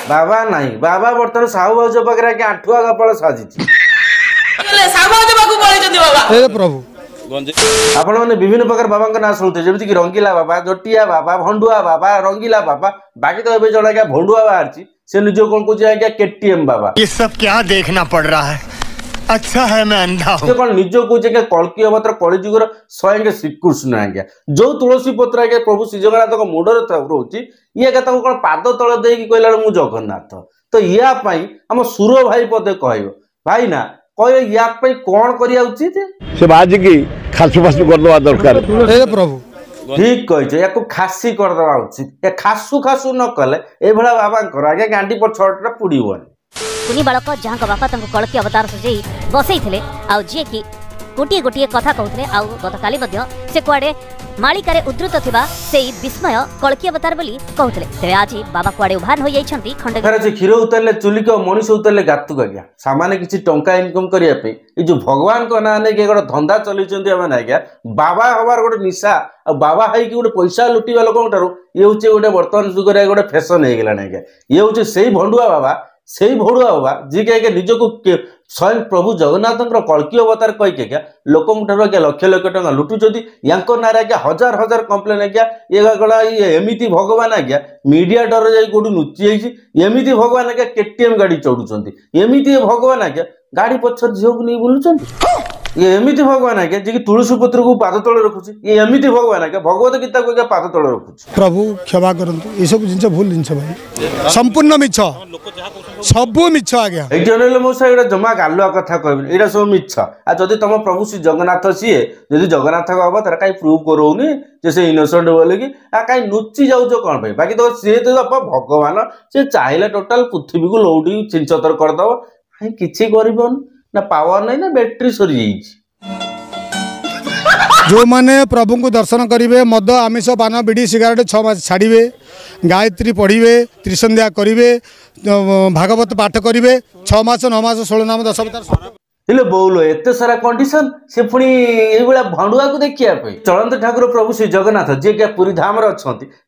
बाबा नहीं बाबा बर्तमान साहू भाज पाखे आगे आंठुआ कपाल साजी प्रभु आपण मैंने विभिन्न प्रकार बाबा ना शुणुते जमीक रंगीला बाबा जटिया बाबा भंडुआ बाबा रंगीला बाबा बाकी तो ये जन आज्ञा भंडुआ बाहर से निज कौन कहे आज्ञा केटीएम बाबा। ये सब क्या देखना पड़ रहा है। अच्छा है मैं अंधा हूं। कौन निज कहे कल्की अवतार कलिजुगर स्वयं श्रीकृष्ण आज्ञा जो तुलसी पत्र आज्ञा प्रभु श्री जगन्नाथ मुंडर रोचे ये कौन पाद तल दे कहला मु जगन्नाथ तो या आम सुर भाई पदे कह भाई ना कह या कौन करिया उचित से बाजी की खासु फासु करदवा दरकार प्रभु ठीक कही या खासी करदवा उचित या खासु खासु न कले ए भला बाबा आगे गांडी पछटा पुड़ीबनी कुनी बालक जहाँ बापा कलकी अवतार सजे बसई जी की गोटे गोटे कथा कहते गतकाली से कुआडे मालिकार उद्धृत थिबा से विस्मय कलकी अवतार बोली कहते तेरे आज बाबा कुआडे उभान हो जाइछंती खंडगिरी से क्षीर उतरले चुलिक मनीष उतरले गातुक आज्ञा सामान्य किसी टंका इनकम करने जो भगवान को ना नहीं गोटे धंदा चलते आज्ञा बाबा हबार गोटे निशा बाबा है कि गोटे पैसा लुटिवा लोक ये हूँ गोटे बर्तमान जुगे गोटे फैशन हो गलानी आज्ञा ये हूँ से भंडुआ बाबा से भड़ुआ बाबा जी के निजको स्वयं प्रभु जगन्नाथ कल्की अवतार कहीकि क्या लोक आज्ञा लक्ष लक्ष टका लुटुंट या आज्ञा हजार हजार कंप्लेन आज्ञा ये गला एमती भगवान आज्ञा मीडिया डर जा लुचि जाइए भगवान आज्ञा केटीएम गाड़ी चढ़ुंट एमती भगवान आज्ञा गाड़ी पछर झील को नहीं बुलूं ये एमती भगवान आज्ञा जी तुलसी पत्र को पाद तले रखुच्छी ये एमती भगवान आज्ञा भगवत गीता को आज्ञा पाद तले रखुच्छी प्रभु क्षमा करंतु ये सब जिनस भूल जिनस भाई संपूर्ण मिछ सबु मिछ आज्ञा एक जन मौसा एटा जमा गालुआ कथा कहबे एटा सब मिछ आ जदी तुम प्रभु श्री जगन्नाथ सीए जदी जगन्नाथ को अवतार काई प्रूव करोनी जे से इनोसेंट बोले कि आ काई नुच्ची जाउछो कोन भाई बाकी तो से तो भगवान से चाहिले टोटल पृथ्वी को लौटी चिंचतर कर दबो काई किछि करबन ना पावर नहीं ना बैटरी सरी जो माने प्रभु को दर्शन करेंगे मद आमिष पान बीड़ी सिगारेट 6 मास छाड़े गायत्री पढ़े त्रिसंध्या करेंगे भागवत पाठ करेंगे 6 मास 9 मास 16 नाम 10 अवतार बोलो एत सारा कंडीशन से पुणी ये भंडुआ को देखिया चलंत ठाकुर प्रभु श्री जगन्नाथ जी क्या पुरी धाम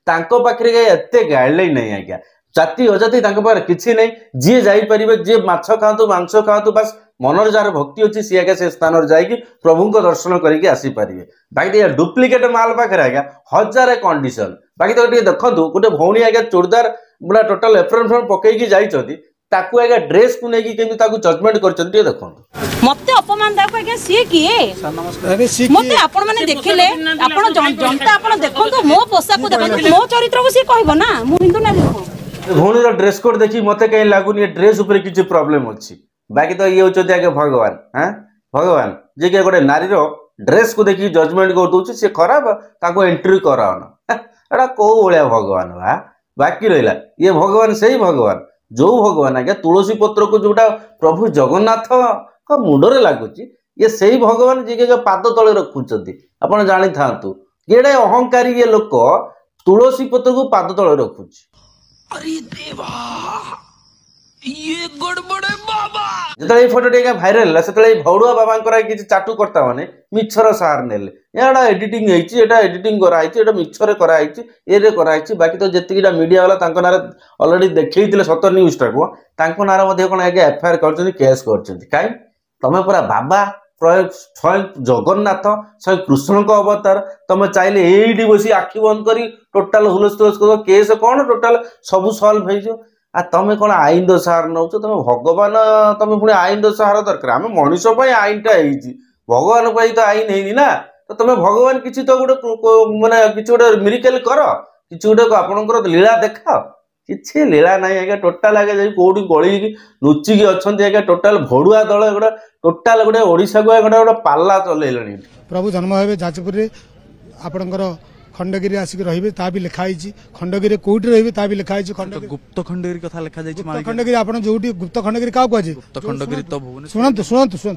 पाखे एत गाइडलाइन नहीं आज्ञा जाति अजाति किसी नहीं जी जापर जी माछ खातु मांस खातु बस मनर जार भक्ति अच्छी सी आगे से स्थान जाकि प्रभु को दर्शन करके आसीपारे बाकी डुप्लिकेट माल पाखे आज्ञा हजार कंडीशन बाकी तो देखो गोटे भौणी आज्ञा चूड़दार पूरा टोटाल एप्रोन फ्रम पकईकी जाइछथि ताकू आज्ञा ड्रेस को लेकिन केमि ताकू जजमेंट करछथि देखो मते अपमान दाको आज्ञा सी किए मते आपण माने देखिले आपण जनता आपण देखंतु मो पोशाक को देखंतु मो चरित्र को सी कहबो ना मु हिंदू ना देखो भौणी ड्रेस कोड देखी मते कहीं लागुनी ड्रेस ऊपर किछि प्रॉब्लम अछि बाकी तो ये होते आगे भगवान हाँ भगवान जी के गोटे नारी ड्रेस को देखिए जजमेंट कर दूसरी सी खराब ताको एंट्री कराना एटा कौ भाया भगवान बा बाकी रहा ये भगवान से ही भगवान जो भगवान आज्ञा तुलसी पत्र को जोटा प्रभु जगन्नाथ का मुंडरे लगुच ये से ही भगवान जी के पाद तले रखुंट आप जानी था ये अहंकारी ये लोक तुलसी पत्र को पाद तले रखुच अरे देवा ये गड़बड़े बाबा जतले ये फोटो टेका भाइरल सेतले भौडुआ बाबा किसी चाटू करता माने मिछर सार नेले एटा एडिटिंग हेछि एटा एडिटिंग करा हेछि एटा मिछरे करा हेछि एरे करा हेछि बाकी तो जतिकिटा मीडिया वाला तांको नारे ऑलरेडी देखैतिले सतर न्यूज टाको तांको नारे मध्ये कोन आगे एफआईआर करछन्ती केस करछन्ती काई तमे पूरा बाबा स्वयं जगन्नाथ स्वयं कृष्ण को अवतार तुम चाहले एडी बसी आखि बंद करी टोटाल हुलस तुलस कर केस कौन टोटाल सब सॉल्व हो आ तमें कौन आईन सहारा नौ तुम भगवान तुम पुणी आईन सहारा दरकार आम मनीष आईनटा भगवान तो आईन है ना तो तुम भगवान किसी तो गोटे माने किसी गोटे मिरिकल कर किसी गोटे आपंकर लीला देखा किसी लीला ना आज्ञा टोटाल आगे कौटी गली लुचिकी अच्छा आज्ञा टोटाल भड़ुआ दल गोटे टोटाल गोटे ओडिशा को गोटे पाला चल प्रभु जन्म हे जाजपुर आपणकर खंडगिरी आसिक रहिबे ता भी लिखाई खंडगिरी कोठी रहिबे ता भी लिखाई खंडगिरी गुप्त खंडगिरी कथा लिखा जाई खंडगिरी आपण जोटी गुप्त खंडगिरी का कहै गुप्त खंडगिरी तो भुवनेश्वर सुनंतु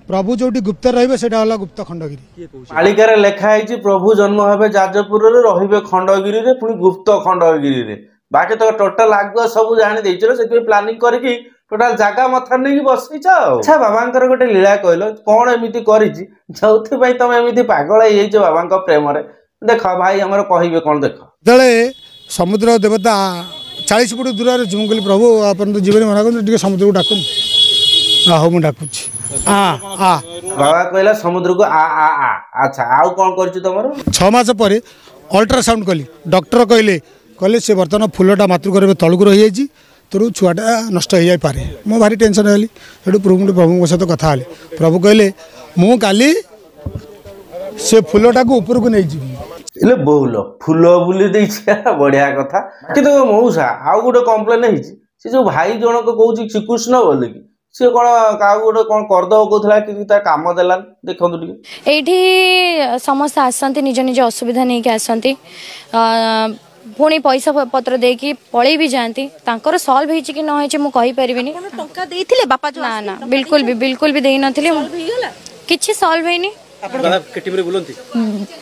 प्रभु जोटी गुप्त रहिबे सेटा होला गुप्त खंडगिरी मालिकार लिखाई प्रभु जन्म हेबे जाजपुर रे रहिबे खंडगिरी रे पुनी गुप्त खंडगिरी रे बाकी तो टोटल आगुआ सब जानि देइछलो सेति प्लानिंग करके टोटाल जगह मथा नहीं बसईच अच्छा बाबा गोटे लीला कहल कौन एमती कर तुम एमती पागल हो बाबा प्रेम देख भाई आमर कहे कौन देख जड़े समुद्र देवता 40 फुट दूर जिमु कहली प्रभु आपन तो जीवन मना कर समुद्र को डाकुन हाँ मुझे डाकुची बाबा कहला समुद्र को आ आ आ अच्छा आउ कौन कर तुम 6 मास पर अल्ट्रासाउंड कली डॉक्टर कहले से बर्तमान फुलटा मातृगर्भ तलू रही जाइए तोर छुआटा नष्ट हो जाए मो भारी टेंशन हेली से प्रभु सहित कथा प्रभु कहले मु काली से फुलटा को ऊपर को नहीं जी बहुल फुल बुली बढ़िया कथा कि मऊसा आउ गोटे कम्प्लेन है जो भाई जनक कौन श्रीकृष्ण बोल कि सी कौन क्या गोटे कौन करदब कहला कि काम देलानी देखो ये समस्त आसती निज निज असुविधा नहीं आसती पुणी पैसा पत्र देकी पलि भी जाती सल्व होती कि नहीं मुझे कहीपर बापा ना ना बिल्कुल भी दे नी किसी सल्व है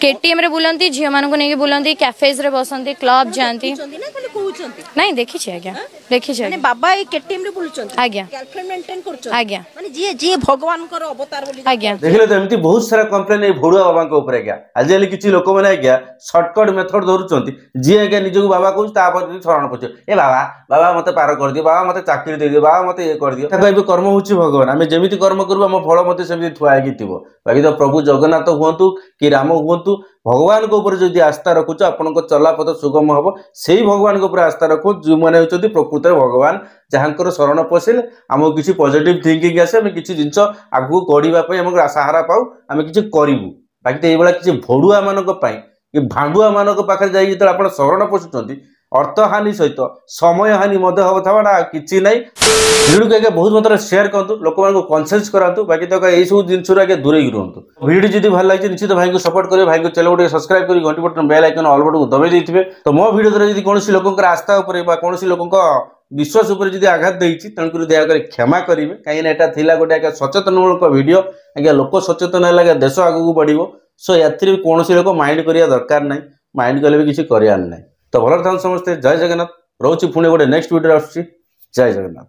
केटीएम रे बुलंती झील मानक नहीं बुलंती कैफेज रे बसंती क्लब जाती नहीं देखी आज्ञा देखी बाबा केटीएम रे बुलचंती आज्ञा गर्लफ्रेंड मेंटेन करछन आज्ञा माने जे भगवान कर अवतार बोली आज्ञा देखले तो एमती बहुत सारा कंप्लेन ए भोडुआ बाबा के ऊपर आज्ञा आज एली किछि लोक माने आज्ञा शॉर्टकट मेथड धरुचंती जे आज्ञा निजको बाबा कहू ता पर शरण पछ ए बाबा बाबा मते पार कर दियो बाबा मते चाकरी दे दियो बाबा मते ये कर दियो ताको एबे कर्म होछि भगवान आमे जेमिति कर्म करबो हम फल मते सेमिति थुआ आगी थिबो बाकी तो प्रभु जगन्नाथ हुंतु कि राम हुंतु भगवान को ऊपर जदि आस्था रखुच आपण चलापथ सुगम हम से भगवान को ऊपर आस्था रखु जो मैंने होती प्रकृत भगवान जहाँकर शरण पशिले आमको किसी पॉजिटिव थिंकिंग आसे आम किसी जिनस आगू गढ़ापी आम सहारा पाऊ आम किसी करूँ बाकी तो ये किसी भड़ुआ मान भांडुआ मान पाखे जाइए जो आप शरण पशुंट अर्थहानि सहित समय हानि होता कि ना भिडियो को आगे बहुत मात्रा शेयर करूँ लोक मैं कनसेंस करातु बाकी तो यही सब जिनस आगे दूरे रुहतु वीडियो जब भल लगे निश्चित भाई को सपोर्ट करेंगे भाई को चैनल को सब्सक्राइब कर घंटी button bell icon all button को दबाई देते तो मो वीडियो द्वारा यदि कौन लोक आस्था उपर कौन लोक विश्वास उपर जब आघात देती तेणुक दयाकर क्षमा करेंगे कहीं यहाँ गोटे आगे सचेतनमूलक वीडियो आगे लोक सचेतन है देश आगू बढ़ो सो या कौन लोक माइंड करिया दरकार ना माइंड कले भी किसी करार ना तो भल था समस्ते जय जगन्नाथ रोची पुणी गोटे नेक्स्ट वीडियो आसुची जय जगन्नाथ।